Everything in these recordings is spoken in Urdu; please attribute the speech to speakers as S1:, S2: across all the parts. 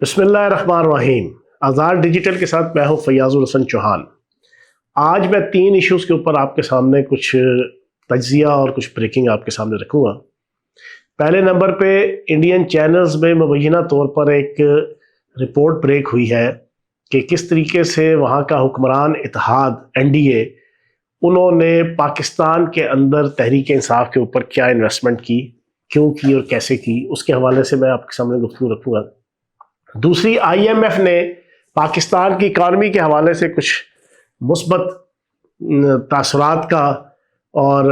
S1: بسم اللہ الرحمن الرحیم۔ آزاد ڈیجیٹل کے ساتھ میں ہوں فیاض الحسن چوہان۔ آج میں 3 ایشوز کے اوپر آپ کے سامنے کچھ تجزیہ اور کچھ بریکنگ آپ کے سامنے رکھوں گا۔ پہلے نمبر پہ انڈین چینلز میں مبینہ طور پر ایک رپورٹ بریک ہوئی ہے کہ کس طریقے سے وہاں کا حکمران اتحاد NDA انہوں نے پاکستان کے اندر تحریک انصاف کے اوپر کیا انویسٹمنٹ کی، کیوں کی اور کیسے کی، اس کے حوالے سے میں آپ کے سامنے گفتگو رکھوں گا۔ دوسری، IMF نے پاکستان کی اکانومی کے حوالے سے کچھ مثبت تاثرات کا اور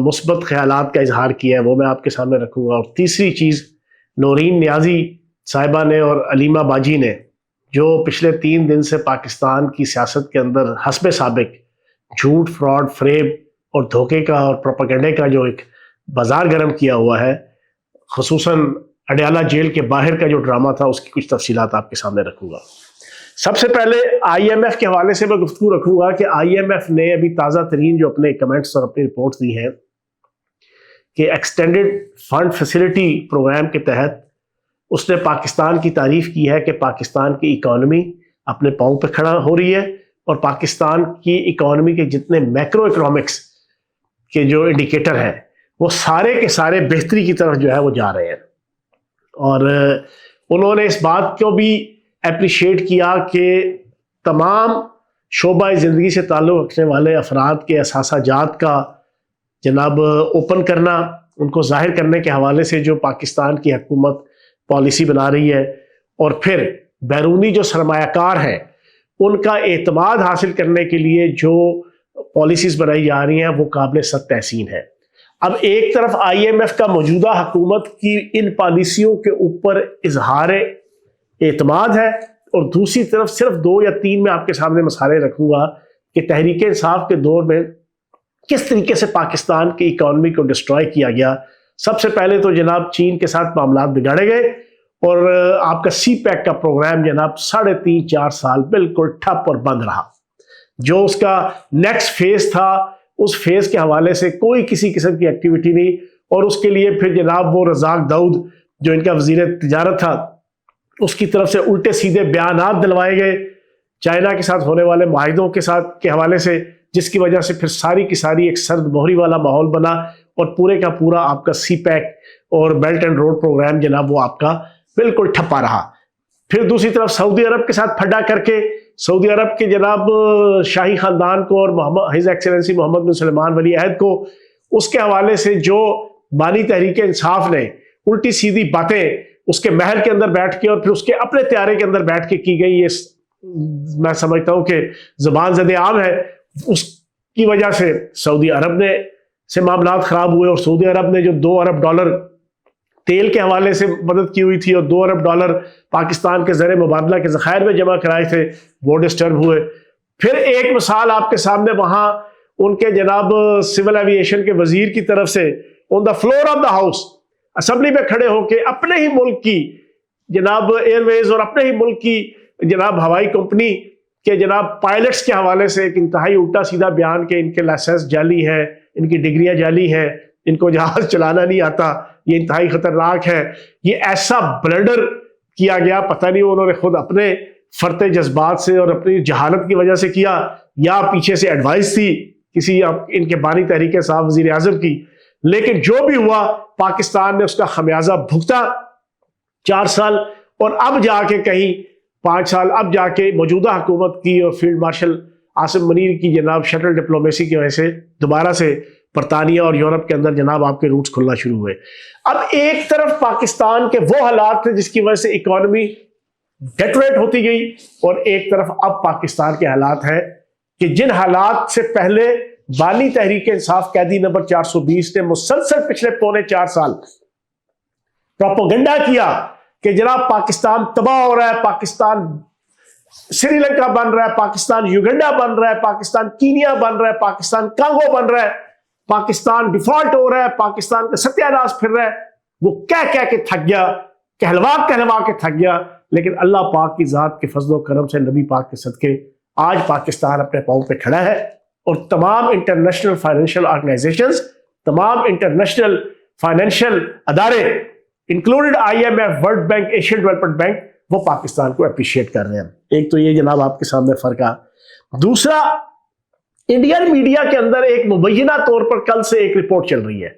S1: مثبت خیالات کا اظہار کیا ہے، وہ میں آپ کے سامنے رکھوں گا۔ اور تیسری چیز، نورین نیازی صاحبہ نے اور علیمہ باجی نے جو پچھلے 3 دن سے پاکستان کی سیاست کے اندر حسب سابق جھوٹ، فراڈ، فریب اور دھوکے کا اور پروپیگنڈے کا جو ایک بازار گرم کیا ہوا ہے، خصوصاً اڈیالہ جیل کے باہر کا جو ڈرامہ تھا، اس کی کچھ تفصیلات آپ کے سامنے رکھوں گا۔ سب سے پہلے IMF کے حوالے سے میں گفتگو رکھوں گا کہ IMF نے ابھی تازہ ترین جو اپنے کمنٹس اور اپنی رپورٹس دی ہیں کہ ایکسٹینڈڈ فنڈ فیسلٹی پروگرام کے تحت اس نے پاکستان کی تعریف کی ہے کہ پاکستان کی اکانومی اپنے پاؤں پہ کھڑا ہو رہی ہے اور پاکستان کی اکانومی کے جتنے میکرو اکنامکس کے جو انڈیکیٹر ہیں وہ سارے کے سارے بہتری کی طرف جو ہے وہ جا رہے ہیں۔ اور انہوں نے اس بات کو بھی اپریشیٹ کیا کہ تمام شعبہ زندگی سے تعلق رکھنے والے افراد کے اثاثہ جات کا جناب اوپن کرنا، ان کو ظاہر کرنے کے حوالے سے جو پاکستان کی حکومت پالیسی بنا رہی ہے، اور پھر بیرونی جو سرمایہ کار ہیں ان کا اعتماد حاصل کرنے کے لیے جو پالیسیز بنائی جا رہی ہیں وہ قابل صد تحسین ہے۔ اب ایک طرف IMF کا موجودہ حکومت کی ان پالیسیوں کے اوپر اظہار اعتماد ہے، اور دوسری طرف صرف 2 یا 3 میں آپ کے سامنے مسائل رکھوں گا کہ تحریک انصاف کے دور میں کس طریقے سے پاکستان کی اکانومی کو ڈسٹروائے کیا گیا۔ سب سے پہلے تو جناب چین کے ساتھ معاملات بگاڑے گئے اور آپ کا CPEC کا پروگرام جناب 3.5-4 سال بالکل ٹھپ اور بند رہا۔ جو اس کا نیکسٹ فیز تھا، اس فیز کے حوالے سے کوئی کسی قسم کی ایکٹیویٹی نہیں، اور اس کے لیے پھر جناب وہ رزاق داؤد جو ان کا وزیر تجارت تھا، اس کی طرف سے الٹے سیدھے بیانات دلوائے گئے چائنا کے ساتھ ہونے والے معاہدوں کے ساتھ کے حوالے سے، جس کی وجہ سے پھر ساری کی ساری ایک سرد مہری والا ماحول بنا، اور پورے کا پورا آپ کا CPEC اور بیلٹ اینڈ روڈ پروگرام جناب وہ آپ کا بالکل ٹھپا رہا۔ پھر دوسری طرف سعودی عرب کے ساتھ پھڈا کر کے سعودی عرب کے جناب شاہی خاندان کو اور ہز ایکسیلنسی محمد بن سلمان ولی عہد کو اس کے حوالے سے جو بانی تحریک انصاف نے الٹی سیدھی باتیں اس کے محل کے اندر بیٹھ کے اور پھر اس کے اپنے طیارے کے اندر بیٹھ کے کی گئی، یہ میں سمجھتا ہوں کہ زبان زد عام ہے۔ اس کی وجہ سے سعودی عرب نے سے معاملات خراب ہوئے، اور سعودی عرب نے جو $2 ارب تیل کے حوالے سے مدد کی ہوئی تھی اور $2 ارب پاکستان کے زر مبادلہ کے ذخائر میں جمع کرائے تھے، وہ ڈسٹرب ہوئے۔ پھر ایک مثال آپ کے سامنے وہاں ان کے جناب سول ایویشن کے وزیر کی طرف سے on the floor of the house assembly میں کھڑے ہو کے اپنے ہی ملک کی جناب ایئر ویز اور اپنے ہی ملک کی جناب ہوائی کمپنی کے جناب پائلٹس کے حوالے سے ایک انتہائی الٹا سیدھا بیان کہ ان کے لائسنس جعلی ہیں، ان کی ڈگریاں جعلی ہیں، ان کو جہاز چلانا نہیں آتا، یہ انتہائی خطرناک ہے۔ یہ ایسا بلنڈر کیا گیا، پتہ نہیں انہوں نے خود اپنے فرط جذبات سے اور اپنی جہالت کی وجہ سے کیا یا پیچھے سے ایڈوائس تھی کسی ان کے بانی تحریک انصاف وزیر اعظم کی، لیکن جو بھی ہوا پاکستان نے اس کا خمیازہ بھگتا 4 سال، اور اب جا کے کہیں 5 سال اب جا کے موجودہ حکومت کی اور فیلڈ مارشل عاصم منیر کی جناب شٹل ڈپلومیسی کی وجہ سے دوبارہ سے برطانیہ اور یورپ کے اندر جناب آپ کے روٹس کھلنا شروع ہوئے۔ اب ایک طرف پاکستان کے وہ حالات تھے جس کی وجہ سے اکانومی ڈیٹریٹ ہوتی گئی، اور ایک طرف اب پاکستان کے حالات ہیں کہ جن حالات سے پہلے بانی تحریک انصاف قیدی نمبر 420 نے مسلسل پچھلے 4.25 سال پروپیگنڈا کیا کہ جناب پاکستان تباہ ہو رہا ہے، پاکستان سری لنکا بن رہا ہے، پاکستان یوگنڈا بن رہا ہے، پاکستان کینیا بن رہا ہے، پاکستان کانگو بن رہا ہے، پاکستان ڈیفالٹ ہو رہا ہے، پاکستان کا ستیہ ناش پھر رہا ہے، وہ کہہ کے تھک گیا، کہلوا کے تھک گیا۔ لیکن اللہ پاک کی ذات کے فضل و کرم سے، نبی پاک کے صدقے آج پاکستان اپنے پاؤں پہ کھڑا ہے، اور تمام انٹرنیشنل فائنینشیل آرگنائزیشنز، تمام انٹرنیشنل فائنینشیل ادارے انکلوڈڈ IMF، world bank, Asian development bank, وہ پاکستان کو اپریشیٹ کر رہے ہیں. ایک تو یہ جناب آپ کے سامنے فرق ہے. دوسرا، انڈین میڈیا کے اندر ایک مبینہ طور پر کل سے ایک رپورٹ چل رہی ہے.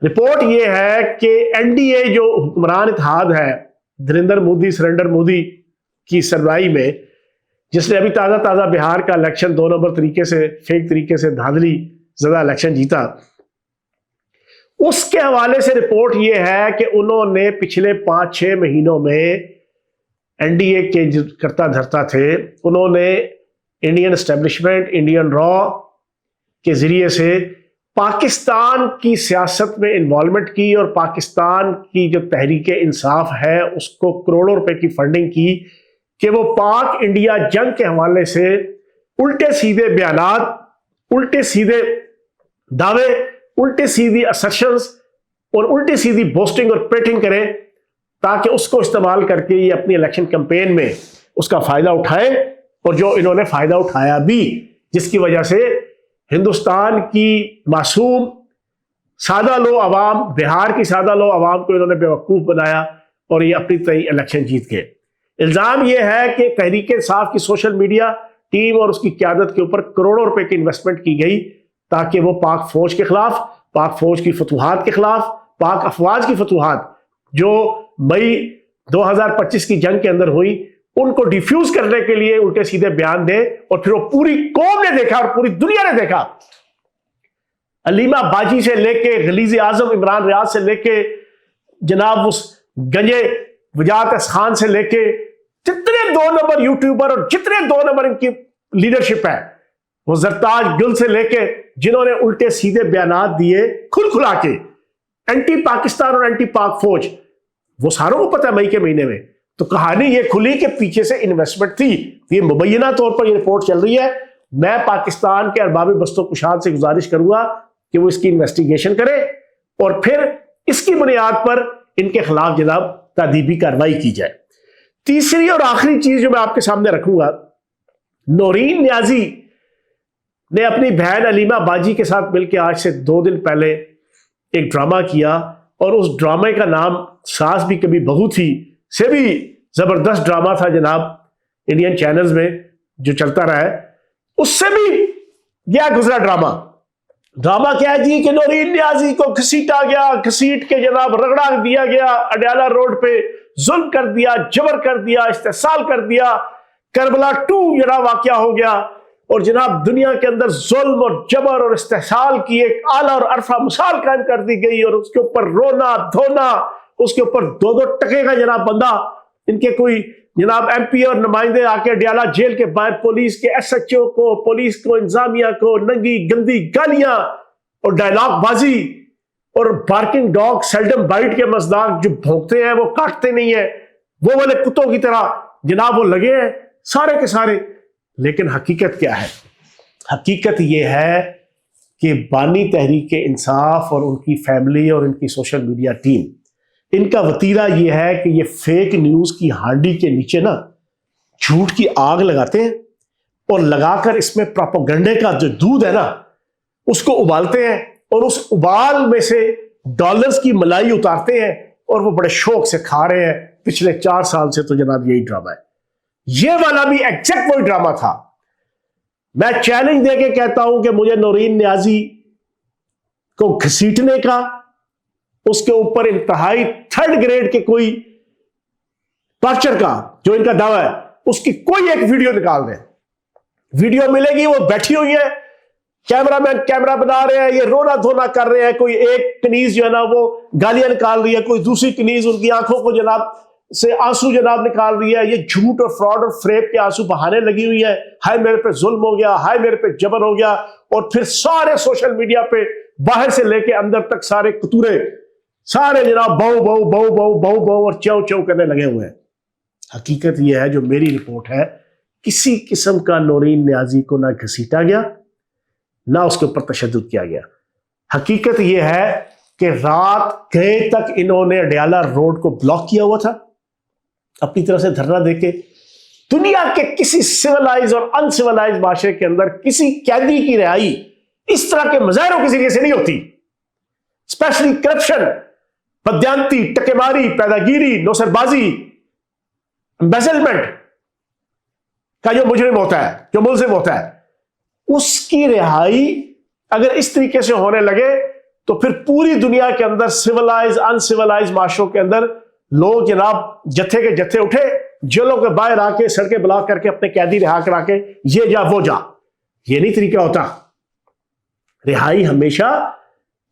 S1: رپورٹ یہ ہے کہ این ڈی اے جو حکمران اتحاد ہے نریندر مودی سریندر مودی کی سربراہی میں، جس نے ابھی تازہ بہار کا الیکشن 2 نمبر طریقے سے، فیک طریقے سے دھاندلی زدہ الیکشن جیتا، اس کے حوالے سے رپورٹ یہ ہے کہ انہوں نے پچھلے 5-6 مہینوں میں این ڈی اے کے جو کرتا دھرتا تھے، انہوں نے انڈین اسٹیبلشمنٹ، انڈین را کے ذریعے سے پاکستان کی سیاست میں انوالومنٹ کی، اور پاکستان کی جو تحریک انصاف ہے اس کو کروڑوں روپے کی فنڈنگ کی کہ وہ پاک انڈیا جنگ کے حوالے سے الٹے سیدھے بیانات، الٹے سیدھے دعوے، الٹے سیدھی اسرشنز اور الٹی سیدھی بوسٹنگ اور پیٹنگ کریں، تاکہ اس کو استعمال کر کے یہ اپنی الیکشن کمپین میں اس کا فائدہ اٹھائے، اور جو انہوں نے فائدہ اٹھایا بھی، جس کی وجہ سے ہندوستان کی معصوم سادہ لو عوام، بہار کی سادہ لو عوام کو انہوں نے بیوقوف بنایا اور یہ اپنی طرح الیکشن جیت گئے. الزام یہ ہے کہ تحریک انصاف کی سوشل میڈیا ٹیم اور اس کی قیادت کے اوپر کروڑوں روپے کی انویسٹمنٹ کی گئی تاکہ وہ پاک فوج کے خلاف، پاک فوج کی فتوحات کے خلاف، پاک افواج کی فتوحات جو مئی 2025 کی جنگ کے اندر ہوئی، ان کو ڈیفیوز کرنے کے لیے الٹے سیدھے بیان دے. اور پھر وہ پوری قوم نے دیکھا اور پوری دنیا نے دیکھا، علیمہ باجی سے لے کے غلیظ اعظم عمران ریاض سے لے کے جناب اس گنجے وجاہت اس خان سے لے کے جتنے 2 نمبر یوٹیوبر اور جتنے 2 نمبر ان کی لیڈرشپ ہے، وہ زرتاج گل سے لے کے جنہوں نے الٹے سیدھے بیانات دیے کھل کھلا کے اینٹی پاکستان اور اینٹی پاک فوج، وہ ساروں کو پتہ ہے. مئی کے مہینے میں تو کہانی یہ کھلی کہ پیچھے سے انویسٹمنٹ تھی. یہ مبینہ طور پر یہ رپورٹ چل رہی ہے. میں پاکستان کے ارباب بست و کشاد سے گزارش کروں گا کہ وہ اس کی انویسٹیگیشن کرے اور پھر اس کی بنیاد پر ان کے خلاف جناب تادیبی کارروائی کی جائے. تیسری اور آخری چیز جو میں آپ کے سامنے رکھوں گا، نورین نیازی نے اپنی بہن علیمہ باجی کے ساتھ مل کے آج سے 2 دن پہلے ایک ڈرامہ کیا، اور اس ڈرامے کا نام ساس بھی کبھی بہو تھی سے بھی زبردست ڈرامہ تھا جناب، انڈین چینلز میں جو چلتا رہا ہے، اس سے بھی گیا گزرا ڈرامہ. ڈرامہ کیا ہے جی کہ نورین نیازی کو گھسیٹا گیا، گھسیٹ کے جناب رگڑا دیا گیا، اڈیالہ روڈ پہ ظلم کر دیا، جبر کر دیا، استحصال کر دیا، کربلا 2 جناب واقعہ ہو گیا، اور جناب دنیا کے اندر ظلم اور جبر اور استحصال کی ایک اعلیٰ اور عرفہ مثال قائم کر دی گئی، اور اس کے اوپر رونا دھونا، اس کے اوپر 2 ٹکے کا جناب بندہ، ان کے کوئی جناب ایم پی اور نمائندے آ کے اڈیالہ جیل کے باہر پولیس کے ایس ایچ او کو، پولیس کو، انتظامیہ کو ننگی گندی گالیاں اور ڈائلاگ بازی اور بارکنگ ڈاگ سیلڈم بائٹ کے مزداق جو بھونکتے ہیں وہ کاٹتے نہیں ہیں، وہ والے کتوں کی طرح جناب وہ لگے ہیں سارے کے سارے. لیکن حقیقت کیا ہے؟ حقیقت یہ ہے کہ بانی تحریک انصاف اور ان کی فیملی اور ان کی سوشل میڈیا ٹیم، ان کا وتیرہ یہ ہے کہ یہ فیک نیوز کی ہانڈی کے نیچے نا جھوٹ کی آگ لگاتے ہیں، اور لگا کر اس میں پراپوگنڈے کا جو دودھ ہے نا اس کو ابالتے ہیں، اور اس ابال میں سے ڈالرز کی ملائی اتارتے ہیں، اور وہ بڑے شوق سے کھا رہے ہیں. پچھلے 4 سال سے تو جناب یہی ڈرامہ ہے. یہ والا بھی ایگزیکٹ وہی ڈرامہ تھا. میں چیلنج دے کے کہتا ہوں کہ مجھے نورین نیازی کو گھسیٹنے کا، اس کے اوپر انتہائی 3rd گریڈ کے کوئی ٹارچر کا جو ان کا دعویٰ ہے، اس کی کوئی ایک ویڈیو نکال دیں. ویڈیو ملے گی، وہ بیٹھی ہوئی ہے، کیمرہ مین کیمرہ بنا رہے ہیں، یہ رونا دھونا کر رہے ہیں، کوئی ایک کنیز جو ہے نا وہ گالیاں نکال رہی ہے، کوئی دوسری کنیز ان کی آنکھوں کو جناب سے آنسو جناب نکال رہی ہے. یہ جھوٹ اور فراڈ اور فریب کے آنسو بہانے لگی ہوئی ہے، ہائے میرے پہ ظلم ہو گیا، ہائے میرے پہ جبر ہو گیا، اور پھر سارے سوشل میڈیا پہ باہر سے لے کے اندر تک سارے کتورے سارے جناب بہو بہو بہو بہو بہو بہو اور چو چو کرنے لگے ہوئے ہیں. حقیقت یہ ہے جو میری رپورٹ ہے، کسی قسم کا نورین نیازی کو نہ گھسیٹا گیا، نہ اس کے اوپر تشدد کیا گیا. حقیقت یہ ہے کہ رات گئے تک انہوں نے اڈیالہ روڈ کو بلاک کیا ہوا تھا اپنی طرف سے دھرنا دے کے. دنیا کے کسی سیولائز اور ان سیولائز معاشرے کے اندر کسی قیدی کی رہائی اس طرح کے مظاہروں کے ذریعے سے نہیں ہوتی. اسپیشلی کرپشن، بدیانتی، ٹکے ماری، پیدا گیری، نوسر بازی، embezzlement کا جو مجرم ہوتا ہے، جو ملزم ہوتا ہے، اس کی رہائی اگر اس طریقے سے ہونے لگے تو پھر پوری دنیا کے اندر سولائز ان سولائز معاشروں کے اندر لوگ جناب جتھے کے جتھے اٹھے، جیلوں کے باہر آ کے سڑکیں بلاک کر کے اپنے قیدی رہا کرا کے یہ جا وہ جا. یہ نہیں طریقہ ہوتا. رہائی ہمیشہ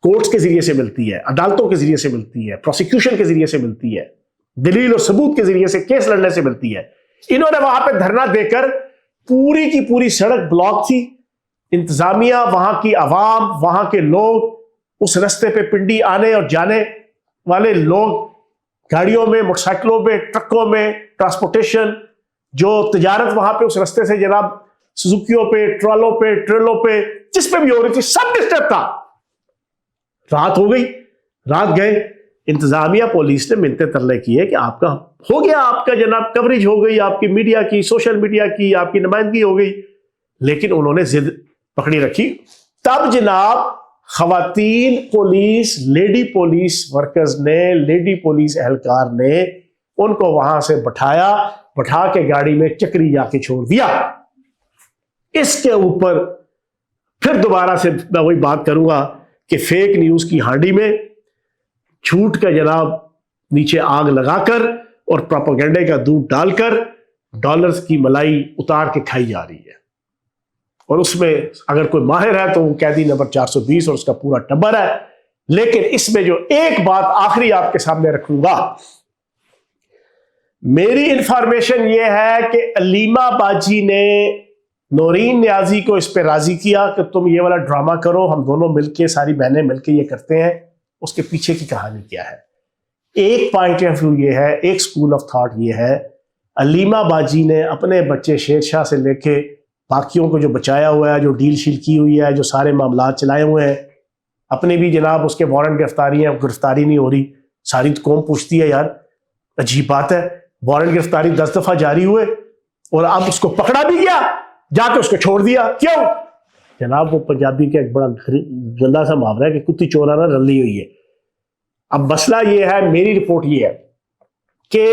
S1: کورٹس کے ذریعے سے ملتی ہے، عدالتوں کے ذریعے سے ملتی ہے، پروسیکیوشن کے ذریعے سے ملتی ہے، دلیل اور ثبوت کے ذریعے سے کیس لڑنے سے ملتی ہے. انہوں نے وہاں پہ دھرنا دے کر پوری کی پوری سڑک بلاک تھی. انتظامیہ، وہاں کی عوام، وہاں کے لوگ، اس رستے پہ پنڈی آنے اور جانے والے لوگ، گاڑیوں میں، موٹر سائیکلوں میں، ٹرکوں میں، ٹرانسپورٹیشن، جو تجارت وہاں پہ اس رستے سے جناب سزوکیوں پہ، ٹرالوں پہ، ٹریلوں پہ، جس پہ بھی ہو رہی تھی، سب ڈسٹرب تھا. رات ہو گئی، رات گئے، انتظامیہ پولیس نے ملتے ترلے کیے کہ آپ کا ہو گیا، آپ کا جناب کوریج ہو گئی، آپ کی میڈیا کی، سوشل میڈیا کی، آپ کی نمائندگی ہو گئی. لیکن انہوں نے ضد پکڑی رکھی. تب جناب خواتین پولیس، لیڈی پولیس ورکرز نے، لیڈی پولیس اہلکار نے ان کو وہاں سے بٹھا کے گاڑی میں چکری جا کے چھوڑ دیا. اس کے اوپر پھر دوبارہ سے میں وہی بات کروں گا کہ فیک نیوز کی ہانڈی میں جھوٹ کا جناب نیچے آگ لگا کر اور پروپیگنڈے کا دودھ ڈال کر ڈالرز کی ملائی اتار کے کھائی جا رہی ہے. اور اس میں اگر کوئی ماہر ہے تو وہ قیدی نمبر 420 اور اس کا پورا ٹبر ہے. لیکن اس میں جو ایک بات آخری آپ کے سامنے رکھوں گا، میری انفارمیشن یہ ہے کہ علیمہ باجی نے نورین نیازی کو اس پہ راضی کیا کہ تم یہ والا ڈرامہ کرو، ہم دونوں مل کے، ساری بہنیں مل کے یہ کرتے ہیں. اس کے پیچھے کی کہانی کیا ہے؟ ایک پوائنٹ آف ویو یہ ہے، ایک سکول آف تھاٹ یہ ہے، علیمہ باجی نے اپنے بچے شیر شاہ سے لے کے باقیوں کو جو بچایا ہوا ہے، جو ڈیل شیل کی ہوئی ہے، جو سارے معاملات چلائے ہوئے ہیں، اپنے بھی جناب اس کے وارنٹ گرفتاری ہیں، گرفتاری نہیں ہو رہی. ساری قوم پوچھتی ہے یار عجیب بات ہے، وارنٹ گرفتاری 10 دفعہ جاری ہوئے اور اب اس کو پکڑا بھی گیا، جا کے اس کو چھوڑ دیا. کیوں؟ جناب وہ پنجابی کا ایک بڑا گندا سا محاورہ ہے کہ کتی چورانہ رلی ہوئی ہے. اب مسئلہ یہ ہے، میری رپورٹ یہ ہے کہ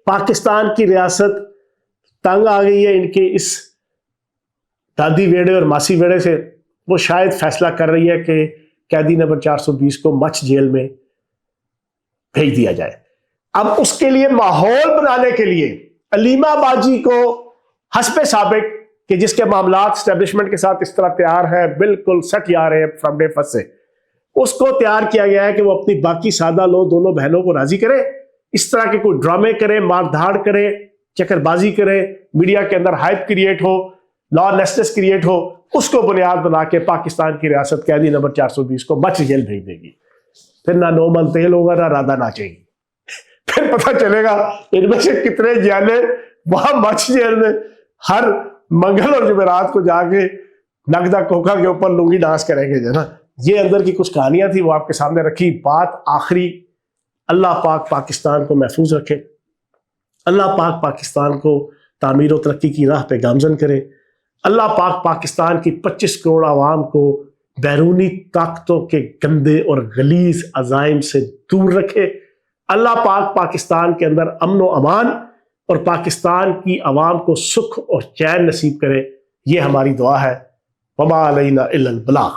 S1: پاکستان کی ریاست تنگ آ گئی ہے ان کے اس دادی ویڑے اور ماسی ویڑے سے. وہ شاید فیصلہ کر رہی ہے کہ قیدی نمبر 420 کو مچھ جیل میں بھیج دیا جائے. اب اس کے لیے ماحول بنانے کے لیے علیمہ باجی کو حسب سابق کہ جس کے معاملات اسٹیبلشمنٹ کے ساتھ اس طرح تیار ہے، بالکل سٹ جا رہے ہیں فرام ڈے فرسٹ سے، اس کو تیار کیا گیا ہے کہ وہ اپنی باقی سادہ لو دونوں بہنوں کو راضی کرے، اس طرح کے کوئی ڈرامے کرے، مار دھاڑ کرے، چکر بازی کرے، میڈیا کے اندر ہائپ کریٹ ہو، لا لیسنس کریٹ ہو، اس کو بنیاد بنا کے پاکستان کی ریاست قیدی نمبر 420 کو مچھ جیل بھیج دے گی. پھر نہ 9 من تیل ہوگا، نہ رادہ ناچے گی. پھر پتہ چلے گا ان میں سے کتنے جیلیں وہاں مچھ جیل میں ہر منگل اور جمعرات کو جا کے نگدا کوکا کے اوپر لنگی ڈانس کریں گے. جو نا یہ اندر کی کچھ کہانیاں تھی وہ آپ کے سامنے رکھی. بات آخری، اللہ پاک پاکستان کو محفوظ رکھے، اللہ پاک پاکستان کو تعمیر و ترقی کی راہ پہ گامزن کرے، اللہ پاک پاکستان کی 25 کروڑ عوام کو بیرونی طاقتوں کے گندے اور غلیظ عزائم سے دور رکھے، اللہ پاک پاکستان کے اندر امن و امان اور پاکستان کی عوام کو سکھ اور چین نصیب کرے. یہ ہماری دعا ہے. وما علینا الا البلاغ.